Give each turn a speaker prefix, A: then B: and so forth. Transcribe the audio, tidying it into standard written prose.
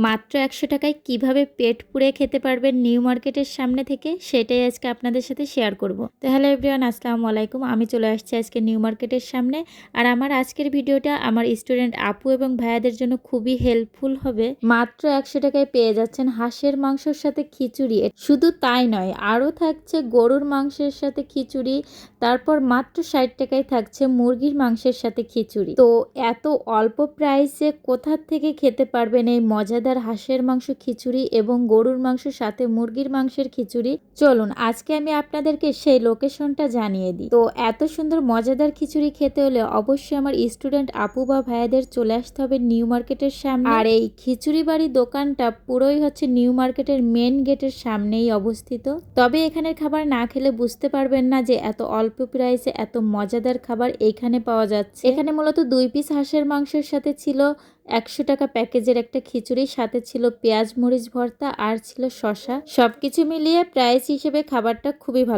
A: মাত্র ১০০ টাকায় কিভাবে পেট পুড়ে খেতে পারবেন নিউ মার্কেটের সামনে থেকে, সেটাই আজকে আপনাদের সাথে শেয়ার করব। তো হ্যালো এভরিওয়ান, আসসালামু আলাইকুম। আমি চলে আসছি আজকে নিউ মার্কেটের সামনে। আর আমার আজকের ভিডিওটা আমার স্টুডেন্ট আপু এবং ভাইয়াদের জন্য খুবই হেল্পফুল হবে। মাত্র ১০০ টাকায় পেয়ে যাচ্ছেন হাঁসের মাংসের সাথে খিচুড়ি। শুধু তাই নয়, আরও থাকছে গরুর মাংসের সাথে খিচুড়ি। তারপর মাত্র ৬০ টাকায় থাকছে মুরগির মাংসের সাথে খিচুড়ি। তো এত অল্প প্রাইসে কোথা থেকে খেতে পারবেন এই মজাদার হাঁসের মাংস খিচুড়ি এবং গরুর মাংস সাথে মুরগির মাংসের খিচুড়ি? চলুন আজকে আমি আপনাদেরকে সেই লোকেশনটা জানিয়ে দিই। তো এত সুন্দর মজাদার খিচুড়ি খেতে হলে অবশ্যই আমার স্টুডেন্ট আপু বা ভাইয়াদের চলে আসতে হবে নিউ মার্কেটের সামনে। আর এই খিচুড়ি বাড়ি দোকানটা পুরোই হচ্ছে নিউ মার্কেটের মেন গেটের সামনেই অবস্থিত। তবে এখানের খাবার না খেলে বুঝতে পারবেন না যে এত অল্প প্রাইসে এত মজাদার খাবার এখানে পাওয়া যাচ্ছে। এখানে মূলত 2 পিস হাঁসের মাংসের সাথে ছিল ১০০ টাকা প্যাকেজের একটা খিচুড়ি, সাথে ছিল পেঁয়াজ মরিচ ভর্তা আর ছিল শসা। সবকিছু মিলিয়ে প্রাইস হিসেবে খাবারটা খুবই ভালো।